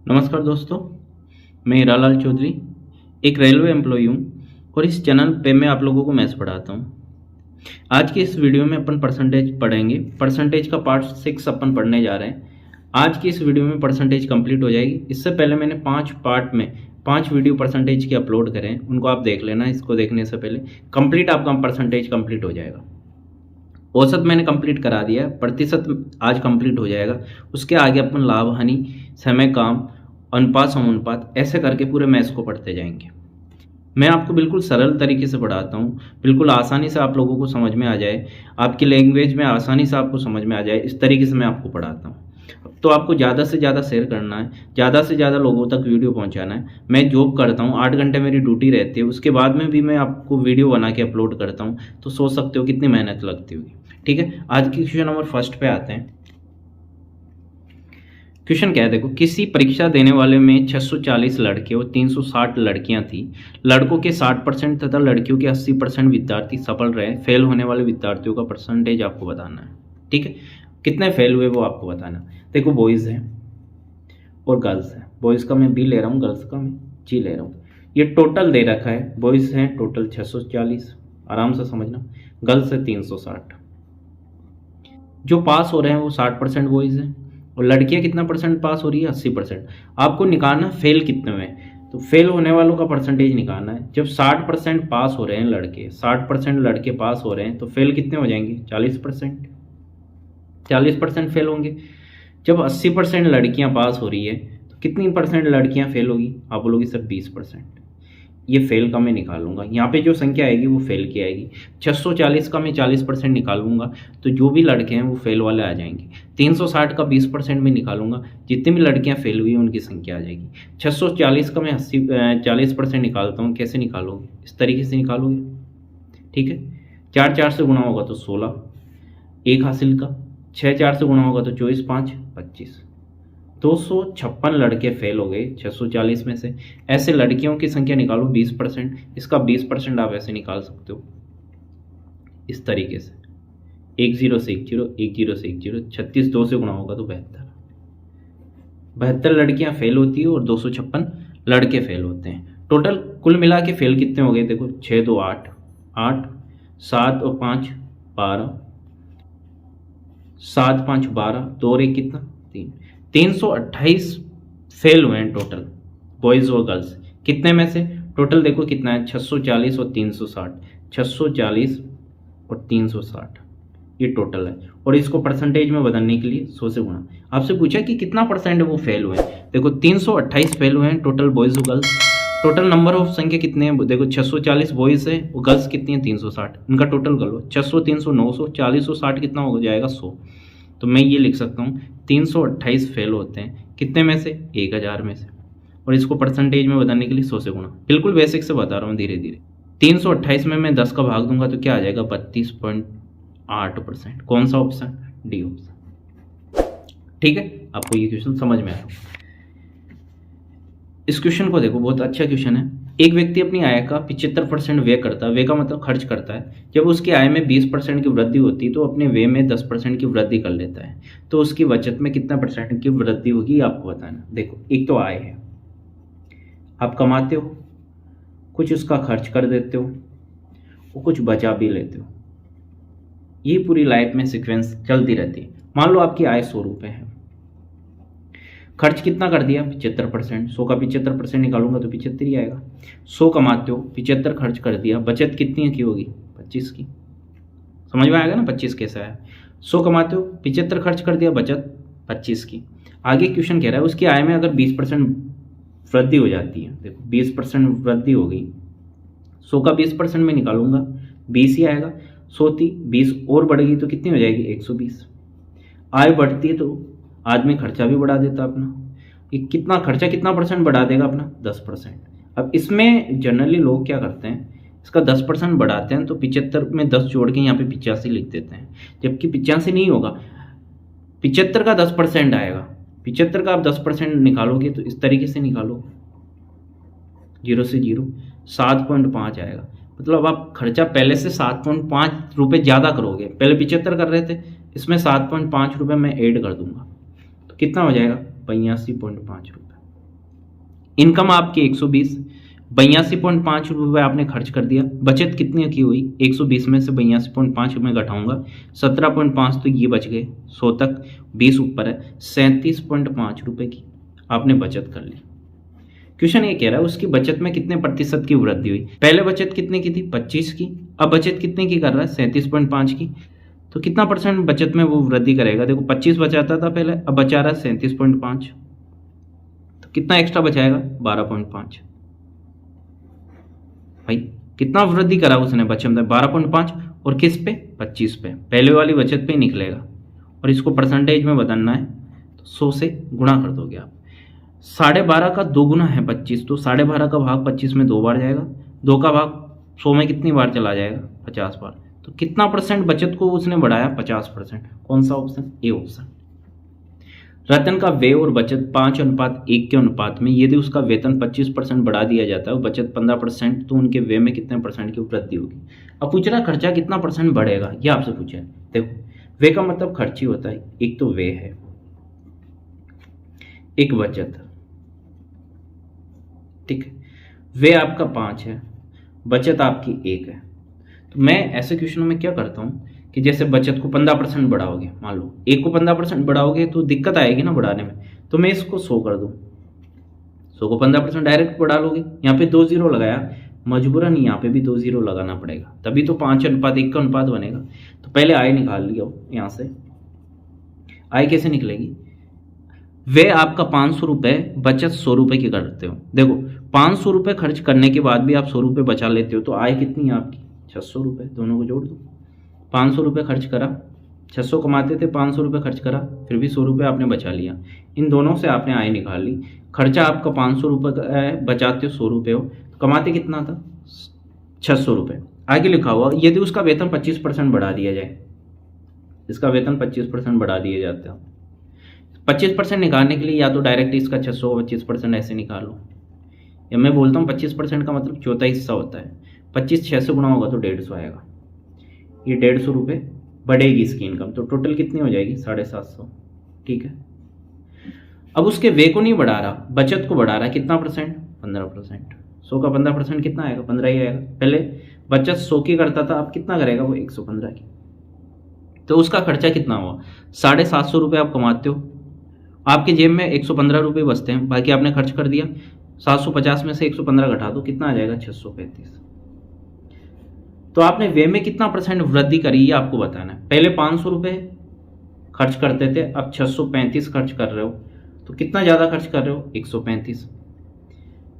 नमस्कार दोस्तों, मैं हीरालाल चौधरी एक रेलवे एम्प्लॉई हूँ और इस चैनल पे मैं आप लोगों को मैथ्स पढ़ाता हूँ। आज की इस वीडियो में अपन परसेंटेज पढ़ेंगे। परसेंटेज का पार्ट 6 अपन पढ़ने जा रहे हैं। आज की इस वीडियो में परसेंटेज कंप्लीट हो जाएगी। इससे पहले मैंने 5 पार्ट में 5 वीडियो परसेंटेज के अपलोड करें हैं, उनको आप देख लेना। इसको देखने से पहले कंप्लीट आपका परसेंटेज कंप्लीट हो जाएगा। औसत मैंने कंप्लीट करा दिया है, प्रतिशत आज कंप्लीट हो जाएगा। उसके आगे अपन लाभ हानि, समय काम, अनुपात समानुपात ऐसे करके पूरे मैथ्स को पढ़ते जाएंगे। मैं आपको बिल्कुल सरल तरीके से पढ़ाता हूँ, बिल्कुल आसानी से आप लोगों को समझ में आ जाए, आपकी लैंग्वेज में आसानी से आपको समझ में आ जाए, इस तरीके से मैं आपको पढ़ाता हूँ। तो आपको ज़्यादा से ज़्यादा शेयर करना है, ज़्यादा से ज़्यादा लोगों तक वीडियो पहुँचाना है। मैं जॉब करता हूँ, 8 घंटे मेरी ड्यूटी रहती है, उसके बाद में भी मैं आपको वीडियो बना के अपलोड करता हूँ। तो सोच सकते हो कितनी मेहनत लगती होगी। ठीक है, आज की क्वेश्चन नंबर फर्स्ट पे आते हैं। क्वेश्चन क्या है, देखो, किसी परीक्षा देने वाले में 640 लड़के और 360 लड़कियां थी। लड़कों के 60% तथा लड़कियों के 80% विद्यार्थी सफल रहे। फेल होने वाले विद्यार्थियों का परसेंटेज आपको बताना है। ठीक है, कितने फेल हुए वो आपको बताना। देखो, बॉयज़ है और गर्ल्स है। बॉयज़ का मैं बी ले रहा हूँ, गर्ल्स का मैं जी ले रहा हूँ। ये टोटल दे रखा है, बॉयज़ हैं टोटल 640, आराम से समझना। गर्ल्स है 360। जो पास हो रहे हैं वो 60% बॉयज़ हैं और लड़कियां कितना परसेंट पास हो रही है, 80%। आपको निकालना फेल कितने में, तो फेल होने वालों का परसेंटेज निकालना है। जब 60% पास हो रहे हैं लड़के, 60% लड़के पास हो रहे हैं, तो फेल कितने हो जाएंगे, 40%। 40% फेल होंगे। जब 80% लड़कियां पास हो रही है तो कितनी परसेंट लड़कियां फेल होगी, आप बोलोगे सर 20%। ये फेल का मैं निकालूंगा, यहाँ पे जो संख्या आएगी वो फेल की आएगी। 640 का मैं 40% निकालूंगा तो जो भी लड़के हैं वो फेल वाले आ जाएंगे। 360 का 20% में निकालूंगा, जितनी भी लड़कियां फेल हुई उनकी संख्या आ जाएगी। 640 का मैं 40% निकालता हूँ। कैसे निकालोगे, इस तरीके से निकालोगे। ठीक है, 4 4 से गुणा होगा तो 16, 1 हासिल का। 6 4 से गुणा होगा तो 24 5 25। 256 लड़के फेल हो गए 640 में से। ऐसे लड़कियों की संख्या निकालो 20%। इसका 20% आप ऐसे निकाल सकते हो, इस तरीके से। 1 0 से 1 0, 1 0 से 1 0, 36 2 से गुणा होगा तो 72 लड़कियां फेल होती है और 256 लड़के फेल होते हैं। टोटल कुल मिला के फेल कितने हो गए, देखो 6 2 8, 8 7 और 5 12, 7 5 12, 2 और 1 कितना 3, 328 फेल हुए हैं टोटल, बॉयज़ और गर्ल्स। कितने में से, टोटल देखो कितना है, 640 और 360। 640 और 360 ये टोटल है। और इसको परसेंटेज में बदलने के लिए 100 से गुणा। आपसे पूछा कि कितना परसेंट वो फेल हुए हैं, देखो 328 फेल हुए हैं टोटल, बॉयज़ और गर्ल्स। टोटल नंबर ऑफ संख्या कितने हैं, देखो 640 बॉयज़ है और गर्ल्स कितनी है 360। इनका टोटल कर लो, 600 300 900, 40 और 60 कितना हो जाएगा 100। तो मैं ये लिख सकता हूँ 328 फेल होते हैं कितने में से, 1000 में से। और इसको परसेंटेज में बताने के लिए 100 से गुणा। बिल्कुल बेसिक से बता रहा हूँ, धीरे धीरे। 328 में मैं 10 का भाग दूंगा तो क्या आ जाएगा, 32.8%। कौन सा ऑप्शन, डी ऑप्शन। ठीक है, आपको ये क्वेश्चन समझ में आया। इस क्वेश्चन को देखो, बहुत अच्छा क्वेश्चन है। एक व्यक्ति अपनी आय का 75% व्यय करता है, व्यय का मतलब खर्च करता है। जब उसकी आय में 20% की वृद्धि होती है तो अपने व्यय में 10% की वृद्धि कर लेता है। तो उसकी बचत में कितना परसेंट की वृद्धि होगी आपको बताना। देखो, एक तो आय है, आप कमाते हो, कुछ उसका खर्च कर देते हो और कुछ बचा भी लेते हो। ये पूरी लाइफ में सीक्वेंस चलती रहती है। मान लो आपकी आय 100 रुपये है, खर्च कितना कर दिया, 75%। 100 का 75% निकालूंगा तो 75 ही आएगा। 100 कमाते हो, 75 खर्च कर दिया, बचत कितनी की होगी, 25 की। समझ में आएगा ना 25 कैसा है। 100 कमाते हो, 75 खर्च कर दिया, बचत 25 की। आगे क्वेश्चन कह रहा है उसकी आय में अगर 20% वृद्धि हो जाती है। देखो 20% वृद्धि हो गई, 100 का 20% में निकालूंगा 20 ही आएगा। 100 थी, 20 और बढ़ गई तो कितनी हो जाएगी, 120। आय बढ़ती है तो आदमी खर्चा भी बढ़ा देता अपना। ये कितना खर्चा, कितना परसेंट बढ़ा देगा अपना, 10%। अब इसमें जनरली लोग क्या करते हैं, इसका 10% बढ़ाते हैं तो 75 में 10 जोड़ के यहाँ पे 85 लिख देते हैं, जबकि 85 नहीं होगा, 75 का 10% आएगा। 75 का आप 10% निकालोगे तो इस तरीके से निकालो, 0 से 0, 7.5 आएगा। मतलब आप खर्चा पहले से 7.5 रुपये ज़्यादा करोगे। पहले 75 कर रहे थे, इसमें 7.5 रुपये मैं ऐड कर दूंगा तो कितना हो जाएगा, 82.5 रुपये। इनकम आपकी 120, 82.5 रुपये आपने खर्च कर दिया। बचत कितनी की हुई? 120 में से 82.5 में घटाऊंगा, 17.5 तो ये बच गए, 100 तक 20 ऊपर है, 37.5 रुपये की आपने बचत कर ली। क्वेश्चन ये कह रहा है उसकी बचत में कितने प्रतिशत की वृद्धि हुई। पहले बचत कितने की थी? 25 की। अब बचत कितने की कर रहा है? 37.5 की। तो कितना परसेंट बचत में वो वृद्धि करेगा? देखो 25 बचाता था पहले, अब बचा रहा है 37.5, तो कितना एक्स्ट्रा बचाएगा? 12.5। भाई कितना वृद्धि करा उसने बचत में? 12.5। और किस पे? 25 पे। पहले वाली बचत पे निकलेगा और इसको परसेंटेज में बदलना है तो 100 से गुणा कर दोगे आप। 12.5 का 2 गुना है 25, तो 12.5 का भाग 25 में 2 बार जाएगा, 2 का भाग 100 में कितनी बार चला जाएगा? 50 बार। तो कितना परसेंट बचत को उसने बढ़ाया? 50%। कौन सा ऑप्शन? A option. रतन का व्यय और बचत 5:1 के अनुपात में यदि उसका वेतन 25% बढ़ा दिया जाता है और बचत 15%, तो उनके व्यय में कितने परसेंट की वृद्धि होगी। अब पूछ रहा खर्चा कितना परसेंट बढ़ेगा, ये आपसे पूछा है। देखो व्यय का मतलब खर्च ही होता है, एक तो व्यय है, एक बचत, ठीक है। व्यय आपका 5 है, बचत आपकी 1 है। तो मैं ऐसे क्वेश्चनों में क्या करता हूँ कि जैसे बचत को 15% बढ़ाओगे, मान लो 1 को 15% बढ़ाओगे तो दिक्कत आएगी ना बढ़ाने में, तो मैं इसको 100 कर दूँ, 100 को 15% डायरेक्ट बढ़ा लोगे। यहाँ पे 2 जीरो लगाया, मजबूरन यहाँ पे भी 2 जीरो लगाना पड़ेगा, तभी तो 5:1 का अनुपात बनेगा। तो पहले आय निकाल लिया यहाँ से। आय कैसे निकलेगी? वे आपका 500 रुपये, बचत 100 रुपये की करते हो। देखो 500 रुपये खर्च करने के बाद भी आप 100 रुपये बचा लेते हो, तो आय कितनी है आपकी? 600 रुपये। दोनों को जोड़ दो। 500 रुपये खर्च करा, 600 कमाते थे, 500 रुपये खर्च करा, फिर भी 100 रुपये आपने बचा लिया। इन दोनों से आपने आय निकाल ली। खर्चा आपका 500 रुपये का है, बचाते हो 100 रुपये हो, तो कमाते कितना था? 600 रुपये। आगे लिखा हुआ यदि उसका वेतन 25% बढ़ा दिया जाए, इसका वेतन 25% बढ़ा दिया जाता है। 25% निकालने के लिए या तो डायरेक्ट इसका 600 25% ऐसे निकालो, या मैं बोलता हूँ 25% का मतलब चौथा हिस्सा होता है। 25 6 से गुणा होगा तो 150 आएगा। ये 150 रुपये बढ़ेगी इसकी इनकम, तो टोटल कितनी हो जाएगी? 750। ठीक है। अब उसके व्यय को नहीं बढ़ा रहा, बचत को बढ़ा रहा है। कितना परसेंट? 15%। 100 का 15% कितना आएगा? 15 ही आएगा। पहले बचत 100 की करता था, अब कितना करेगा वो? 115 की। तो उसका खर्चा कितना हुआ? 750 रुपये आप कमाते हो, आपके जेब में 115 रुपये बचते हैं, बाकी आपने खर्च कर दिया। 750 में से 115 घटा दो, कितना आ जाएगा? 635। तो आपने व्यय में कितना परसेंट वृद्धि करी ये आपको बताना है। पहले 500 रुपये खर्च करते थे, अब 635 खर्च कर रहे हो, तो कितना ज़्यादा खर्च कर रहे हो? 135।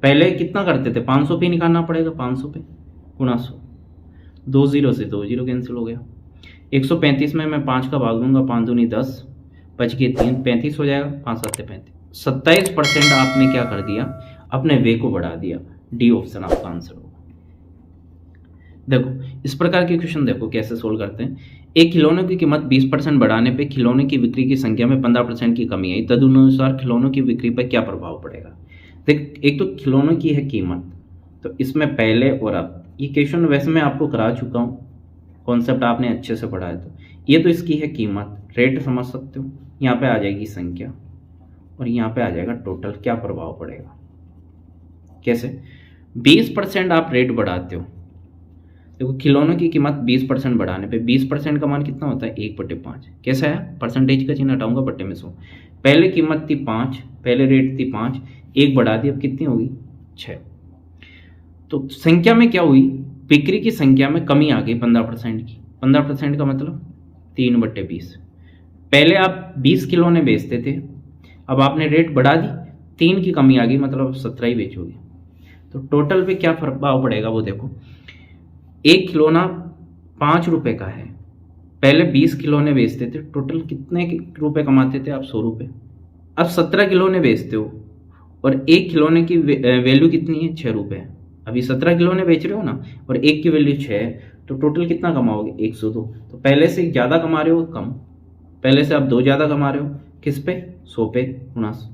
पहले कितना करते थे? 500 पे निकालना पड़ेगा, 500 पे गुणा 100, 2 जीरो से 2 जीरो कैंसिल हो गया। 135 में मैं 5 का भाग दूंगा, 5 दूनी 10, बच के 3, 35 हो जाएगा, 5 7 35। 27% आपने क्या कर दिया? अपने व्यय को बढ़ा दिया। डी ऑप्शन आपका आंसर होगा। देखो इस प्रकार के क्वेश्चन देखो कैसे सोल्व करते हैं। एक खिलौने की कीमत 20% बढ़ाने पे खिलौने की बिक्री की संख्या में 15% की कमी आई, तदनुसार खिलौनों की बिक्री पर क्या प्रभाव पड़ेगा। देख एक तो खिलौनों की है कीमत, तो इसमें पहले और अब, ये क्वेश्चन वैसे मैं आपको करा चुका हूँ, कॉन्सेप्ट आपने अच्छे से पढ़ा है। तो ये तो इसकी है कीमत, रेट समझ सकते हो। यहाँ पे आ जाएगी संख्या और यहाँ पे आ जाएगा टोटल, क्या प्रभाव पड़ेगा। कैसे? 20% आप रेट बढ़ाते हो। देखो खिलौनों की कीमत 20% बढ़ाने पे 20% का मान कितना होता है? 1/5। कैसा है? परसेंटेज का चिन्ह हटाऊंगा, बट्टे में 100। पहले कीमत थी 5, पहले रेट थी 5, 1 बढ़ा दी, अब कितनी होगी? 6। तो संख्या में क्या हुई? बिक्री की संख्या में कमी आ गई 15% की। 15% का मतलब 3/20। पहले आप 20 खिलौने बेचते थे, अब आपने रेट बढ़ा दी, 3 की कमी आ गई, मतलब 17 ही बेचोगे। तो टोटल पे क्या प्रभाव पड़ेगा वो देखो। एक खिलौना 5 रुपये का है, पहले 20 खिलौने बेचते थे, टोटल कितने रुपए कमाते थे आप? 100 रुपये। अब 17 खिलौने बेचते हो और एक खिलौने की वैल्यू कितनी है? 6 रुपये। अभी 17 खिलौने बेच रहे हो ना, और एक की वैल्यू 6 है, तो टोटल कितना कमाओगे? 102। तो पहले से ज़्यादा कमा रहे हो कम, पहले से आप 2 ज़्यादा कमा रहे हो, किस पे? 100 पे गुणा 100।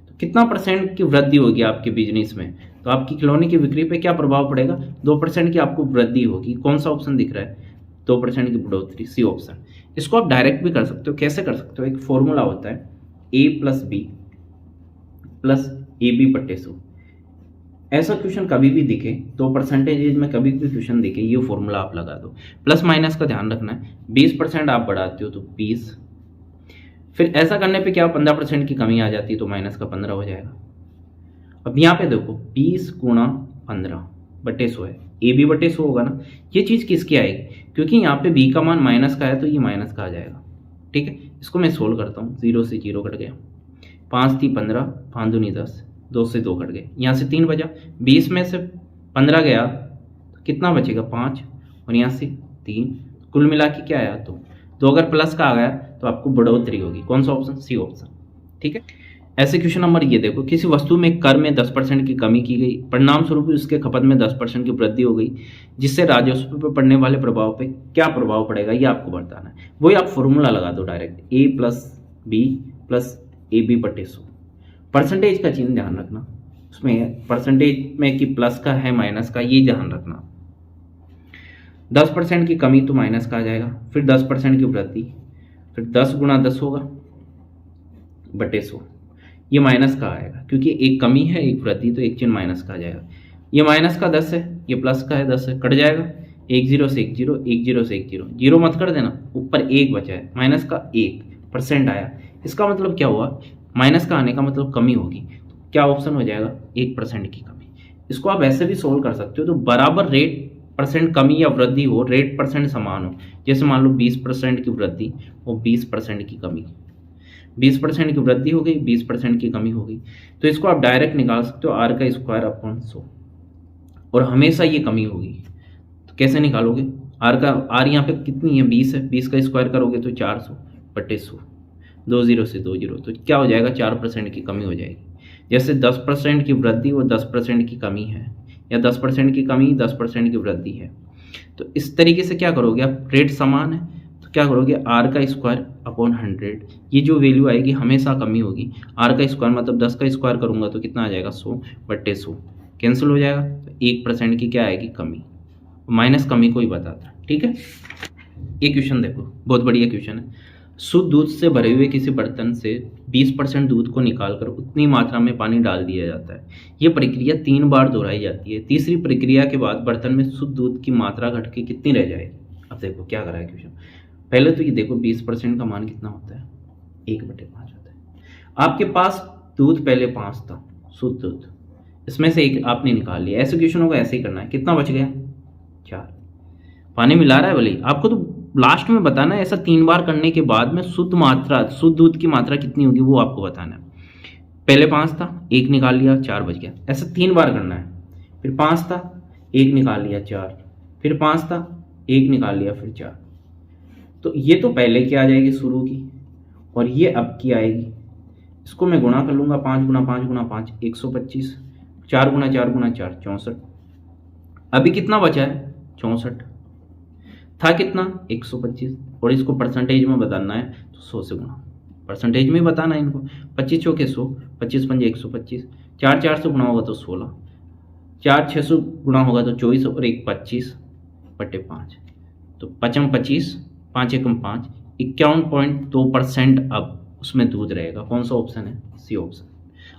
तो कितना परसेंट की वृद्धि होगी आपके बिजनेस में? तो आपकी खिलौने की बिक्री पे क्या प्रभाव पड़ेगा? 2% की आपको वृद्धि होगी। कौन सा ऑप्शन दिख रहा है? 2% की बढ़ोतरी, सी ऑप्शन। इसको आप डायरेक्ट भी कर सकते हो। कैसे कर सकते हो? एक फॉर्मूला होता है A + B + ए बी बटे 100। ऐसा क्वेश्चन कभी भी दिखे तो परसेंटेज में कभी भी क्वेश्चन दिखे ये फॉर्मूला आप लगा दो। प्लस माइनस का ध्यान रखना है, 20% आप बढ़ाते हो तो 20, फिर ऐसा करने पे क्या 15% की कमी आ जाती है तो माइनस का 15 हो जाएगा। अब यहाँ पे देखो 20 गुणा 15 बटे 100 है, ए बी बटे 100 होगा ना। ये चीज़ किसकी आएगी, क्योंकि यहाँ पे बी का मान माइनस का है तो ये माइनस का आ जाएगा। ठीक है, इसको मैं सोल्व करता हूँ। 0 से 0 कट गया, 5 थी 15, 5 दूनी 10, 2 से 2 कट गए, यहाँ से 3 बचा, 20 में से 15 गया तो कितना बचेगा 5, और यहाँ से 3, कुल मिला के क्या आया 2 अगर प्लस का आ गया तो आपको बढ़ोतरी होगी। कौन सा ऑप्शन, सी ऑप्शन। ठीक है, ऐसे क्वेश्चन नंबर ये देखो, किसी वस्तु में कर में 10% की कमी की गई, परिणाम स्वरूप उसके खपत में 10% की वृद्धि हो गई, जिससे राजस्व पर पड़ने वाले प्रभाव पे क्या प्रभाव पड़ेगा ये आपको बताना है। वही आप फॉर्मूला लगा दो direct, A plus B plus A B बटे 100। परसेंटेज का चिन्ह ध्यान रखना, उसमें परसेंटेज में कि प्लस का है माइनस का, ये ध्यान रखना। 10% की कमी तो माइनस का आ जाएगा, फिर 10% की वृद्धि, फिर 10 गुणा 10 होगा बटे 100, ये माइनस का आएगा क्योंकि एक कमी है एक वृद्धि, तो एक चिन्ह माइनस का आ जाएगा। ये माइनस का 10 है, ये प्लस का है 10 है, कट जाएगा, 1 0 से 1 0, 1 0 से 1 0, 0 मत कर देना, ऊपर 1 बचा है, माइनस का 1% आया। इसका मतलब क्या हुआ, माइनस का आने का मतलब कमी होगी, तो क्या ऑप्शन हो जाएगा 1% की कमी। इसको आप ऐसे भी सोल्व कर सकते हो, तो बराबर रेट परसेंट कमी या वृद्धि हो, रेट परसेंट समान हो, जैसे मान लो 20% की वृद्धि और 20% की कमी, 20% की वृद्धि हो गई, 20% की कमी हो गई, तो इसको आप डायरेक्ट निकाल सकते हो आर का स्क्वायर अपॉन 100, और हमेशा ये कमी होगी। तो कैसे निकालोगे, आर यहाँ पे कितनी है 20 है, 20 का स्क्वायर करोगे तो 400 बटे 100, 2 0 से 2 0, तो क्या हो जाएगा 4% की कमी हो जाएगी। जैसे 10% की वृद्धि और 10% की कमी है, या 10% की कमी 10% की वृद्धि है, तो इस तरीके से क्या करोगे आप, रेट समान है तो क्या करोगे आर का स्क्वायर अपॉन 100, ये जो वैल्यू आएगी हमेशा कमी होगी। आर का स्क्वायर मतलब 10 का स्क्वायर करूंगा तो कितना आ जाएगा 100 बटे 100, कैंसिल हो जाएगा, तो 1% की क्या आएगी कमी, माइनस कमी को ही बताता है। ठीक है, ये क्वेश्चन देखो बहुत बढ़िया क्वेश्चन है। शुद्ध दूध से भरे हुए किसी बर्तन से 20% दूध को निकालकर उतनी मात्रा में पानी डाल दिया जाता है। यह प्रक्रिया 3 बार दोहराई जाती है। तीसरी प्रक्रिया के बाद बर्तन में शुद्ध दूध की मात्रा घट के कितनी रह जाएगी। अब देखो क्या करा है क्वेश्चन, पहले तो ये देखो 20% का मान कितना होता है 1/5 होता है। आपके पास दूध पहले 5 था शुद्ध दूध, इसमें से 1 आपने निकाल लिया। ऐसे क्वेश्चन होगा ऐसे ही करना है, कितना बच गया 4, पानी मिला रहा है भले, आपको तो लास्ट में बताना है। ऐसा 3 बार करने के बाद में शुद्ध दूध की मात्रा कितनी होगी वो आपको बताना है। पहले 5 था 1 निकाल लिया 4 बच गया, ऐसा 3 बार करना है। फिर 5 था 1 निकाल लिया 4, फिर 5 था 1 निकाल लिया फिर 4, तो ये तो पहले की आ जाएगी शुरू की, और ये अब की आएगी। इसको मैं गुणा कर लूंगा, 5 गुणा 5 गुणा 5 125, 4 गुणा 4 गुणा 4 64। अभी कितना बचा है 64, था कितना 125, और इसको परसेंटेज में बताना है तो 100 से गुणा, परसेंटेज में बताना है इनको। 25 चौके 100, 25 पंजे 125, 4 4 से गुणा होगा तो 16, 4 600 गुणा होगा तो 24, और 1 25 बटे 5, तो 5 25, 5 एकम 5, 51.2% अब उसमें दूध रहेगा। कौन सा ऑप्शन है, सी ऑप्शन।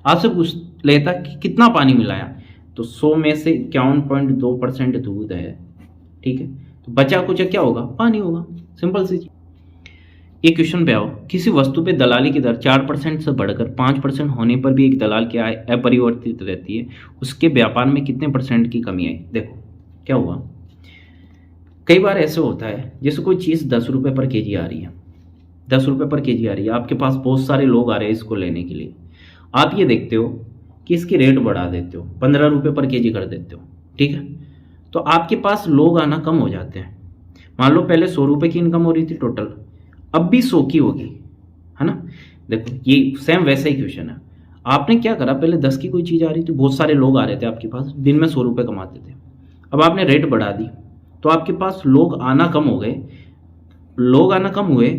आपसे पूछ लेता कि कितना पानी मिलाया, तो 100 में से 51.2% दूध है। ठीक है, तो बचा कुछ क्या होगा, पानी होगा, सिंपल सी चीज। ये क्वेश्चन पे आओ, किसी वस्तु पे दलाली की दर 4% से बढ़कर 5% होने पर भी एक दलाल की आय अपरिवर्तित रहती है, उसके व्यापार में कितने % की कमी आई। देखो क्या हुआ, कई बार ऐसे होता है जैसे कोई चीज़ 10 रुपये पर केजी आ रही है, 10 रुपये पर केजी आ रही है, आपके पास बहुत सारे लोग आ रहे हैं इसको लेने के लिए। आप ये देखते हो कि इसकी रेट बढ़ा देते हो, 15 रुपये पर केजी कर देते हो। ठीक है, तो आपके पास लोग आना कम हो जाते हैं। मान लो पहले 100 रुपये की इनकम हो रही थी टोटल, अब भी 100 की होगी, है ना। देखो ये सेम वैसा ही क्वेश्चन है। आपने क्या करा, पहले 10 की कोई चीज़ आ रही थी, बहुत सारे लोग आ रहे थे आपके पास, दिन में 100 रुपये कमाते थे। अब आपने रेट बढ़ा दी तो आपके पास लोग आना कम हो गए, लोग आना कम हुए,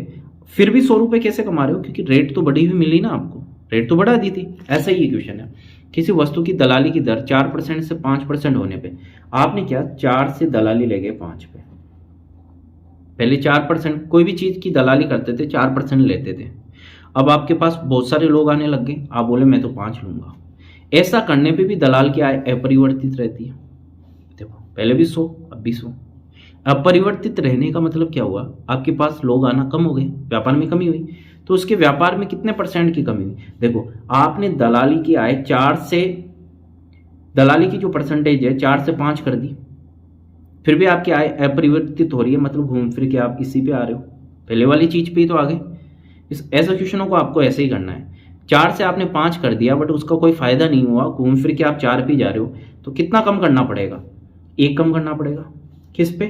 फिर भी 100 रुपये कैसे कमा रहे हो, क्योंकि रेट तो बढ़ी हुई मिली ना आपको, रेट तो बढ़ा दी थी। ऐसा ही क्वेश्चन है, किसी वस्तु की दलाली की दर 4% से 5% होने पे आपने क्या 4 से दलाली ले गए 5 पे। पहले 4%, कोई भी चीज़ की दलाली करते थे 4% लेते थे। अब आपके पास बहुत सारे लोग आने लग गए, आप बोले मैं तो 5 लूंगा। ऐसा करने पे भी दलाल की आय अपरिवर्तित रहती है। देखो पहले भी 100, अब भी 100। अपरिवर्तित रहने का मतलब क्या हुआ, आपके पास लोग आना कम हो गए, व्यापार में कमी हुई, तो उसके व्यापार में कितने % की कमी हुई। देखो आपने दलाली की आय 4 से, दलाली की जो परसेंटेज है 4 से 5 कर दी, फिर भी आपकी आय अपरिवर्तित हो रही है, मतलब घूम फिर के आप इसी पे आ रहे हो, पहले वाली चीज पे ही तो आ गए। इस ऐसे क्वेश्चनों को आपको ऐसे ही करना है। 4 से आपने 5 कर दिया बट उसका कोई फायदा नहीं हुआ, घूम फिर के आप 4 पे जा रहे हो, तो कितना कम करना पड़ेगा, 1 कम करना पड़ेगा। किस पे,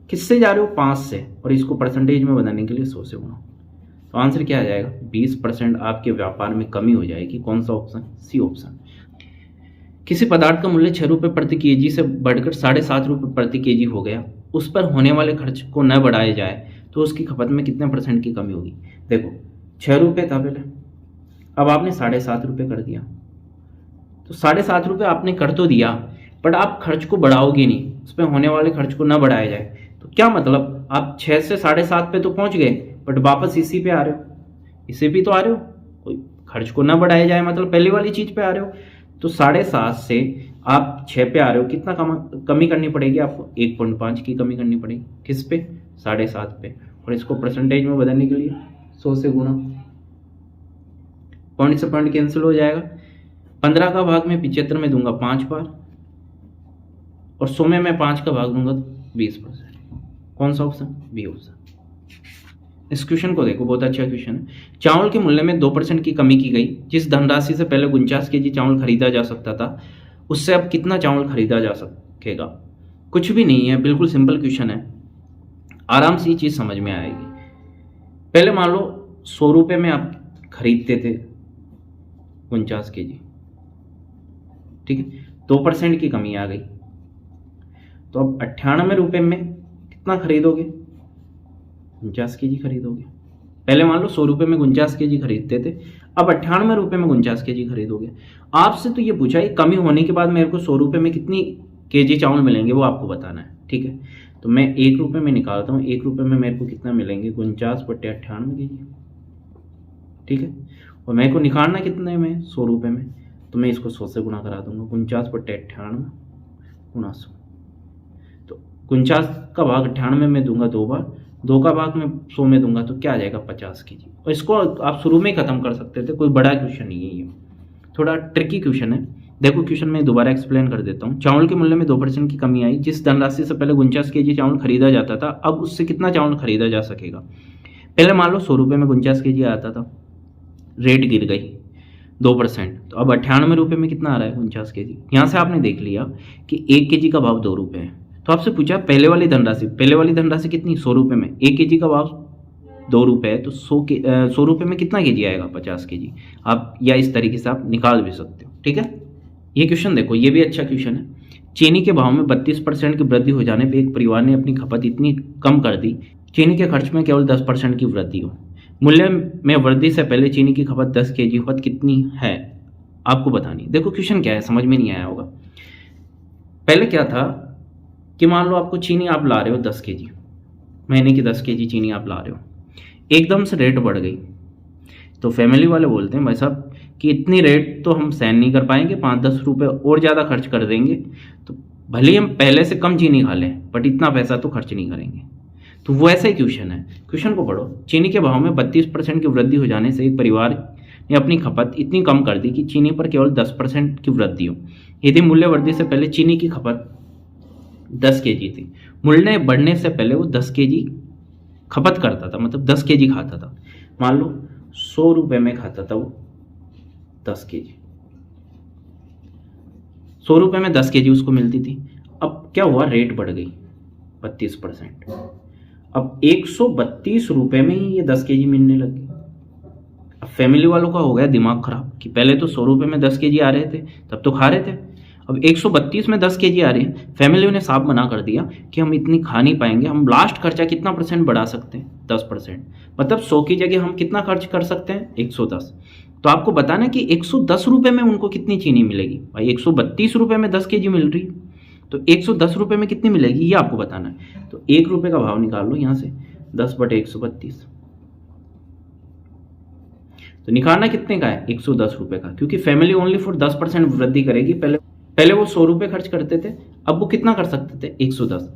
किससे जा रहे हो, 5 से, और इसको परसेंटेज में बनाने के लिए 100 से गुणा। तो आंसर क्या आ जाएगा, 20% आपके व्यापार में कमी हो जाएगी। कौन सा ऑप्शन, सी ऑप्शन। किसी पदार्थ का मूल्य 6 रुपये प्रति केजी से बढ़कर 7.5 रुपये प्रति केजी हो गया, उस पर होने वाले खर्च को न बढ़ाया जाए तो उसकी खपत में कितने % की कमी होगी। देखो 6 रुपये था पहले, अब आपने 7.5 रुपये कर दिया, तो 7.5 रुपये आपने कर तो दिया बट आप खर्च को बढ़ाओगे नहीं, उस पर होने वाले खर्च को न बढ़ाया जाए तो क्या मतलब, आप 6 से 7.5 पे तो पहुंच गए बट वापस इसी पे आ रहे हो, इसी पे तो आ रहे हो, कोई खर्च को न बढ़ाया जाए मतलब पहली वाली चीज पे आ रहे हो। तो 7.5 से आप 6 पे आ रहे हो, कितना कमी करनी पड़ेगी आपको, 1.5 की कमी करनी पड़ेगी। किस पे, 7.5 पे, और इसको परसेंटेज में बदलने के लिए 100 से गुणा, पॉइंट से पॉइंट कैंसिल हो जाएगा। 15 का भाग मैं 75 में दूंगा 5 बार, और 100 में मैं 5 का भाग दूंगा 20%। कौन सा ऑप्शन, बी ऑप्शन। इस क्वेश्चन को देखो, बहुत अच्छा क्वेश्चन है। चावल के मूल्य में 2% की कमी की गई, जिस धनराशि से पहले 49 केजी चावल खरीदा जा सकता था उससे अब कितना चावल खरीदा जा सकेगा। कुछ भी नहीं है, बिल्कुल सिंपल क्वेश्चन है, आराम से ये चीज समझ में आएगी। पहले मान लो 100 रुपये में आप खरीदते थे 49 केजी, ठीक है, 2% की कमी आ गई, तो अब 98 रुपये में कितना खरीदोगे, 49 केजी खरीदोगे। पहले मान लो 100 रुपये में 49 केजी खरीदते थे, अब 98 रुपये में 49 केजी खरीदोगे। आपसे तो ये पूछा है कमी होने के बाद मेरे को 100 रुपये में कितनी केजी चावल मिलेंगे वो आपको बताना है, ठीक है। तो मैं 1 रुपये में निकालता हूँ, 1 रुपये में मेरे को कितना मिलेंगे, 49/98 केजी, ठीक है। और मेरे को निकालना कितने में, 100 रुपये में, तो मैं इसको 100 से गुणा करा दूंगा, 49/98 गुणा 100। तो 49 का भाग 98 में दूंगा 2 बार, 2 का भाग मैं 100 में दूंगा, तो क्या आ जाएगा 50 केजी। और इसको आप शुरू में ही खत्म कर सकते थे, कोई बड़ा क्वेश्चन नहीं है ये, थोड़ा ट्रिकी क्वेश्चन है। देखो क्वेश्चन में दोबारा एक्सप्लेन कर देता हूँ। चावल के मूल्य में 2% की कमी आई, जिस धनराशि से पहले 49 केजी चावल खरीदा जाता था अब उससे कितना चावल खरीदा जा सकेगा। पहले मान लो 100 रुपये में 49 केजी आता था, रेट गिर गई 2%, तो अब 98 रुपये में कितना आ रहा है, 49 केजी। यहाँ से आपने देख लिया कि 1 केजी का भाव 2 रुपये है, तो आपसे पूछा पहले वाली धनराशि कितनी, 100 रुपये में 1 केजी का भाव 2 रुपये है, तो 100 रुपये में कितना केजी आएगा, 50 केजी। आप या इस तरीके से आप निकाल भी सकते हो, ठीक है। ये क्वेश्चन देखो, ये भी अच्छा क्वेश्चन है। चीनी के भाव में 32% की वृद्धि हो जाने पर एक परिवार ने अपनी खपत इतनी कम कर दी, चीनी के खर्च में केवल 10% की वृद्धि हो। मूल्य में वृद्धि से पहले चीनी की खपत 10 केजी खपत कितनी है आपको बतानी। देखो क्वेश्चन क्या है, समझ में नहीं आया होगा। पहले क्या था कि मान लो आपको चीनी आप ला रहे हो 10 केजी, महीने की 10 केजी चीनी आप ला रहे हो, एकदम से रेट बढ़ गई, तो फैमिली वाले बोलते हैं भाई साहब कि इतनी रेट तो हम सहन नहीं कर पाएंगे, 5-10 रुपये और ज़्यादा खर्च कर देंगे, तो भले ही हम पहले से कम चीनी खा लें बट इतना पैसा तो खर्च नहीं करेंगे। तो वो ऐसा ही क्वेश्चन है, क्वेश्चन को पढ़ो। चीनी के भाव में 32% की वृद्धि हो जाने से एक परिवार ने अपनी खपत इतनी कम कर दी कि चीनी पर केवल 10% की वृद्धि हो। यदि मूल्य वृद्धि से पहले चीनी की खपत 10 केजी थी, मूल्य बढ़ने से पहले वो 10 केजी खपत करता था, मतलब 10 केजी खाता था। मान लो 100 रुपये में खाता था वो 10 केजी, 100 रुपये में 10 केजी उसको मिलती थी। अब क्या हुआ, रेट बढ़ गई 32%, अब 132 रुपये में ही ये 10 केजी मिलने लगी। अब फैमिली वालों का हो गया दिमाग खराब कि पहले तो 100 रुपये में 10 केजी आ रहे थे, तब तो खा रहे थे, अब 132 में 10 केजी आ रही है। फैमिली ने साफ मना कर दिया कि हम इतनी खा नहीं पाएंगे, हम लास्ट खर्चा कितना % बढ़ा सकते हैं, 10%, मतलब 100 की जगह हम कितना खर्च कर सकते हैं, 110। तो आपको बताना कि 110 रुपये में उनको कितनी चीनी मिलेगी। भाई 132 रुपये में 10 केजी मिल रही, तो 110 रुपये में कितनी मिलेगी ये आपको बताना है। तो 1 रुपये का भाव निकाल लो यहाँ से, 10/132, तो निकालना कितने का है, 110 रुपये का, क्योंकि फैमिली ओनली फॉर 10% वृद्धि करेगी। पहले वो 100 रुपये खर्च करते थे, अब वो कितना कर सकते थे, 110।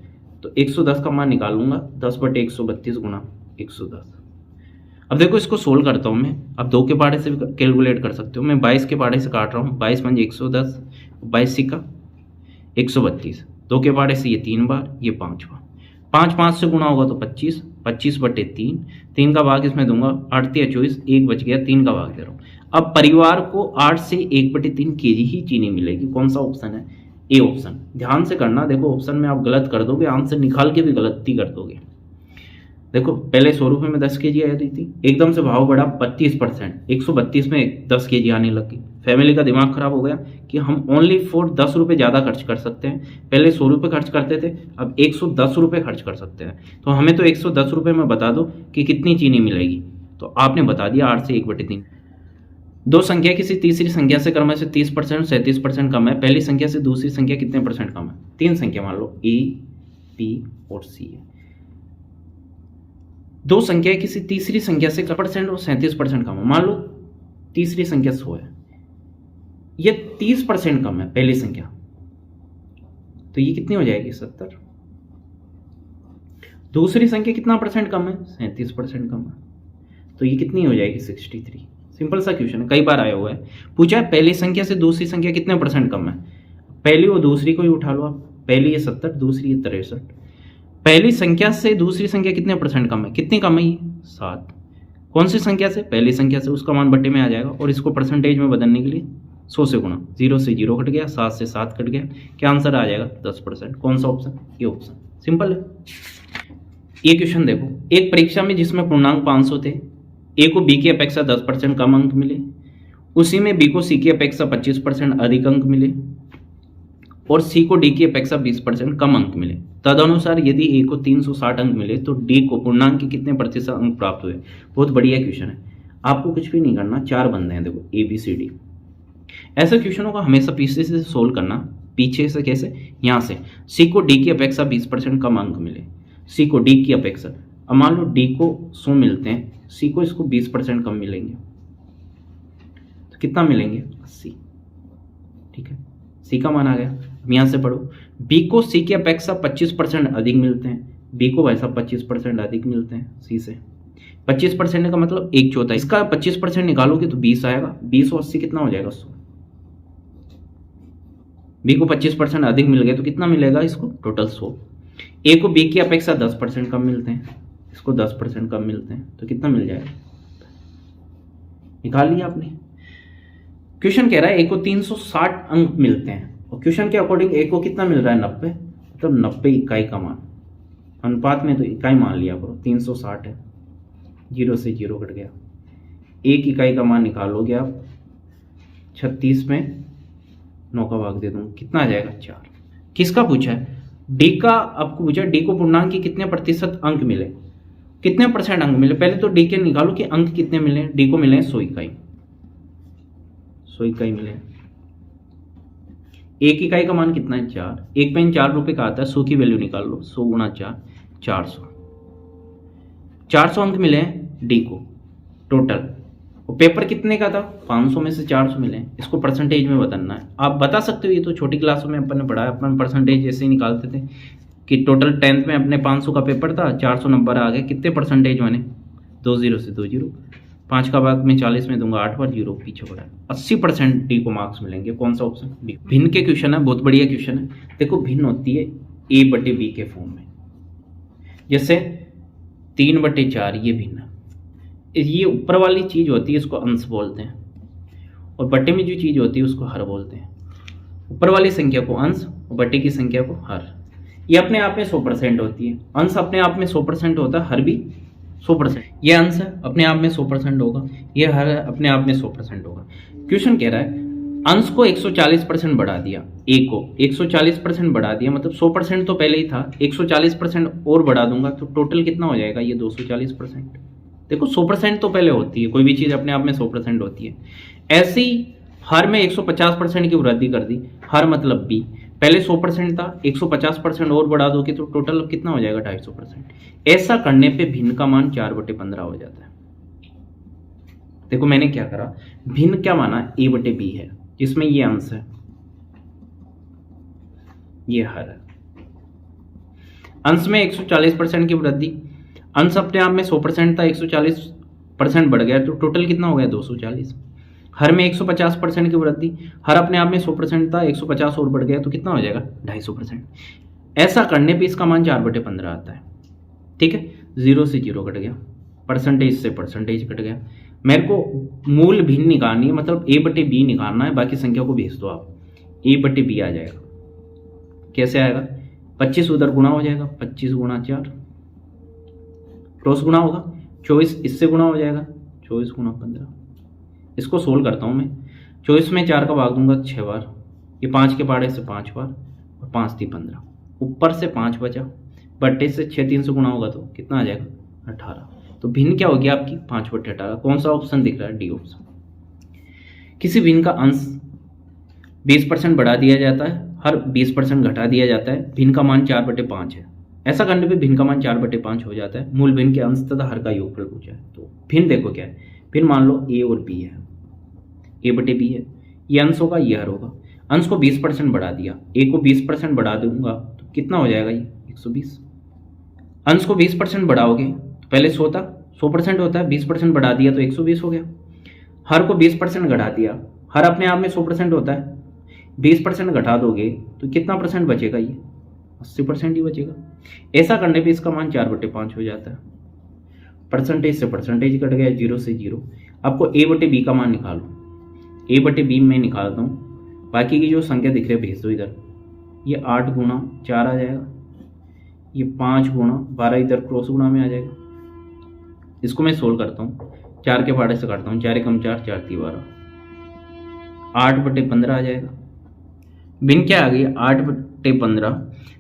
तो 110 का मान निकालूंगा, 10/132 गुणा 110। अब देखो इसको सोल्व करता हूँ मैं, अब 2 के पहाड़े से भी कैलकुलेट कर सकते हो, मैं 22 के पहाड़े से काट रहा हूँ, 22 पंजे 110, 22 सिक्का 132, 2 के पहाड़े से ये 3 बार, ये 5 बार, 5 से गुणा होगा तो 25, 25/3, 3 का भाग इसमें दूंगा, 8 या 24, 1 बच गया, 3 का भाग दे रहा हूँ। अब परिवार को 8 से 1/3 केजी ही चीनी मिलेगी। कौन सा ऑप्शन है, ए ऑप्शन। ध्यान से करना, देखो ऑप्शन में आप गलत कर दोगे, आंसर निकाल के भी गलती कर दोगे। देखो पहले 100 रुपये में 10 केजी आ रही थी, एकदम से भाव बढ़ा 32%, 132 में 10 केजी आने लगी। फैमिली का दिमाग खराब हो गया कि हम ओनली फॉर 10 रुपये ज़्यादा खर्च कर सकते हैं। पहले 100 रुपये खर्च करते थे, अब 110 रुपये खर्च कर सकते हैं। तो हमें तो 110 रुपये में बता दो कि कितनी चीनी मिलेगी। तो आपने बता दिया 8 से 1/3। दो संख्या किसी तीसरी संख्या से क्रम से 30% 37% कम है। पहली संख्या से दूसरी संख्या कितने परसेंट कम है? 3 संख्या मान लो ए, बी और सी है। दो संख्या किसी तीसरी संख्या से % और 37% कम है। मान लो तीसरी संख्या 100 है, ये 30% कम है पहली संख्या, तो ये कितनी हो जाएगी 70। दूसरी संख्या कितना % कम है? 37% कम है, तो ये कितनी हो जाएगी 63। सिंपल सा क्वेश्चन है, कई बार आया हुआ है। पूछा है पहली संख्या से दूसरी संख्या कितने % कम है। पहली और दूसरी को ही उठा लो आप, पहली है 70, दूसरी है 63। पहली संख्या से दूसरी संख्या कितने % कम है? कितनी कम है ये? 7। कौन सी संख्या से? पहली संख्या से। उसका मान बट्टे में आ जाएगा और इसको परसेंटेज में बदलने के लिए 100 से गुणा, 0 से 0 कट गया, 7 से 7 कट गया, क्या आंसर आ जाएगा 10%। कौन सा ऑप्शन? ये ऑप्शन। सिंपल है। ये क्वेश्चन देखो, एक परीक्षा में जिसमें पूर्णांक 500 थे, ए को बी की अपेक्षा 10% कम अंक मिले, उसी में बी को सी की अपेक्षा 25% अधिक अंक मिले और सी को डी की अपेक्षा 20% कम अंक मिले। तदनुसार यदि ए को 360 अंक मिले तो डी को पूर्णांक के कितने प्रतिशत अंक प्राप्त हुए। बहुत बढ़िया क्वेश्चन है, आपको कुछ भी नहीं करना, 4 बंदे हैं देखो, ए बी सी डी। ऐसे क्वेश्चनों को हमेशा पीछे से सोल्व करना। पीछे से कैसे? यहाँ से सी को डी की अपेक्षा 20% कम अंक मिले, सी को डी की अपेक्षा। अब मान लो डी को 100 मिलते हैं, सी को इसको 20% कम मिलेंगे, तो कितना मिलेंगे? 80। ठीक है, सी का मान आ गया। अब यहाँ से पढ़ो, बी को सी की अपेक्षा 25% अधिक मिलते हैं, बी को भाई साहब 25% अधिक मिलते हैं सी से। 25% का मतलब 1/4। इसका 25% निकालोगे तो 20 आएगा, 20 और 80 कितना हो जाएगा? 100। बी को 25% अधिक मिल गए तो कितना मिलेगा इसको? टोटल 100। ए को बी की अपेक्षा 10% कम मिलते हैं, इसको 10% कम मिलते हैं, तो कितना मिल जाएगा? निकाल लिया आपने। क्वेश्चन कह रहा है ए को 360 अंक मिलते हैं और क्वेश्चन के अकॉर्डिंग ए को कितना मिल रहा है? 90। मतलब 90 इकाई का मान, अनुपात में तो इकाई मान लिया करो। 360 है, 0 से 0 कट गया, 1 इकाई का मान निकालोगे आप, 36 में 9 का भाग दे दूंगा, कितना आ जाएगा? 4। किसका पूछा है? डी का। आपको पूछा डी को पूर्णांक के कितने प्रतिशत अंक मिले, कितने % अंक मिले। पहले तो डी के निकालो कि अंक कितने मिले। डी को मिले 100 इकाई, 100 इकाई मिले। 1 इकाई का मान कितना है? 4। 1 पेन 4 रुपए का आता है, 100 की वैल्यू निकाल लो, 100 गुणा 4, 400। 400 अंक मिले हैं डी को टोटल। और पेपर कितने का था? 500 में से 400 मिले। इसको परसेंटेज में बदलना है। आप बता सकते हो, ये तो छोटी क्लासों में अपन ने पढ़ा है, अपन परसेंटेज जैसे ही निकालते थे कि टोटल 10th में अपने 500 का पेपर था, 400 नंबर आ गए, कितने परसेंटेज बने? 2 0 से 2 0, 5 का भाग में 40 में दूंगा, 8 बार 0 पीछे बढ़ा, 80% डी को मार्क्स मिलेंगे। कौन सा ऑप्शन? बी। भिन्न के क्वेश्चन है, बहुत बढ़िया क्वेश्चन है। देखो भिन्न होती है a/b के फॉर्म में, जैसे 3/4 ये भिन्न। ये ऊपर वाली चीज होती है, इसको अंश बोलते हैं, और बट्टे में जो चीज होती है उसको हर बोलते हैं। ऊपर वाली संख्या को अंश और बट्टे की संख्या को हर। ये अपने आप में 100% होती है। अंश अपने आप में 100% होता है, हर भी 100%। ये अंश है, अपने आप में 100% होगा, ये हर है, अपने आप में 100% होगा। क्वेश्चन कह रहा है अंश को 140% बढ़ा दिया, ए को 140% बढ़ा दिया, मतलब 100% तो पहले ही था, 140% और बढ़ा दूंगा तो टोटल कितना हो जाएगा? ये 240%। देखो 100% तो पहले होती है, कोई भी चीज़ अपने आप में 100% होती है। ऐसे ही हर में 150% की वृद्धि कर दी, हर मतलब बी पहले 100% था, 150% और बढ़ा दोगे तो टोटल कितना हो जाएगा? 250%। ऐसा करने पे भिन्न का मान 4/15 हो जाता है। देखो मैंने क्या करा, भिन्न क्या माना, a बटे b है, जिसमें ये अंश है, ये हर है। अंश में 140% की वृद्धि, अंश अपने आप में 100% था, 140% बढ़ गया, तो टोटल कितना हो गया 240। हर में 150% की वृद्धि, हर अपने आप में 100% था, 150 और बढ़ गया, तो कितना हो जाएगा 250%। ऐसा करने पे इसका मान 4/15 आता है। ठीक है, 0 से 0 कट गया, परसेंटेज से परसेंटेज कट गया। मेरे को मूल भिन्न निकालनी है, मतलब a बटे बी निकालना है, बाकी संख्या को भेज दो आप, a बटे बी आ जाएगा। कैसे आएगा, 25 उधर गुणा हो जाएगा, 25 गुणा 4, क्रॉस गुणा होगा, 24 इससे गुणा हो जाएगा, 24 गुणा 15। इसको सोल्व करता हूँ मैं, 24 में 4 का भाग दूंगा 6 बार, ये 5 के पाड़े से 5 बार, और 5 × 3 = 15, ऊपर से 5 बचा, बट्टे से 6 3 से गुणा होगा तो कितना आ जाएगा 18। तो भिन्न क्या हो गया आपकी 5/18। कौन सा ऑप्शन दिख रहा है, डी ऑप्शन। किसी भिन्न का अंश 20% बढ़ा दिया जाता है, हर 20% घटा दिया जाता है, भिन्न का मान 4/5 है। ऐसा करने पे भिन्न का मान 4/5 हो जाता है। मूल भिन्न के अंश तथा हर का योगफल पूछा है। तो भिन्न देखो क्या है, भिन्न मान लो a और b है, a बटे b है, ये अंश होगा, ये हर होगा। अंश को 20% बढ़ा दिया, a को 20% बढ़ा दूंगा तो कितना हो जाएगा, ये 120। अंश को 20% बढ़ाओगे तो पहले 100 था, 100% होता है, 20% बढ़ा दिया तो 120 हो गया। हर को 20% घटा दिया, हर अपने आप में 100% होता है, 20% घटा दोगे तो कितना परसेंट बचेगा, ये 80% ही बचेगा। ऐसा करने पे इसका मान 4/5 हो जाता है। परसेंटेज से परसेंटेज कट गया, 0 से 0। आपको a बटे b का मान निकालो, a बटे b में निकालता हूँ, बाकी की जो संख्या दिख रही है भेज दो इधर। ये 8 गुणा 4 आ जाएगा, ये 5 गुणा 12 इधर क्रॉस गुणा में आ जाएगा। इसको मैं सोल्व करता हूँ, 4 के पाड़े से काटता हूँ, 4 × 4 4 × 12, 8/15 आ जाएगा। भिन्न क्या आ गई, 8/15,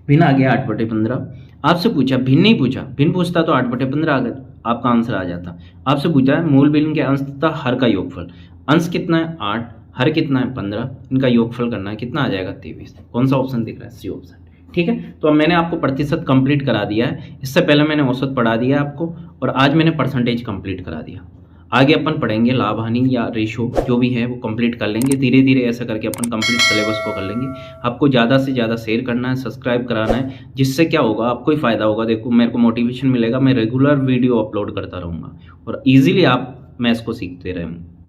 भिन्न आ गया 8/15। आपसे पूछा, भिन्न नहीं पूछा, भिन्न पूछता तो 8/15 आ गया, आपका आंसर आ जाता। आपसे पूछा है मूल भिन्न के अंश तथा हर का योगफल। अंश कितना है 8, हर कितना है 15, इनका योगफल करना है, कितना आ जाएगा 23। कौन सा ऑप्शन दिख रहा है, सी ऑप्शन। ठीक है, तो अब मैंने आपको प्रतिशत कंप्लीट करा दिया है। इससे पहले मैंने औसत पढ़ा दिया आपको, और आज मैंने परसेंटेज कंप्लीट करा दिया। आगे अपन पढ़ेंगे लाभ हानि या रेशो, जो भी है वो कंप्लीट कर लेंगे। धीरे धीरे ऐसा करके अपन कंप्लीट सिलेबस को कर लेंगे। आपको ज़्यादा से ज़्यादा शेयर करना है, सब्सक्राइब कराना है, जिससे क्या होगा, आपको ही फ़ायदा होगा। देखो मेरे को मोटिवेशन मिलेगा, मैं रेगुलर वीडियो अपलोड करता रहूँगा और ईजिली आप मैथ्स को सीखते रहेंगे।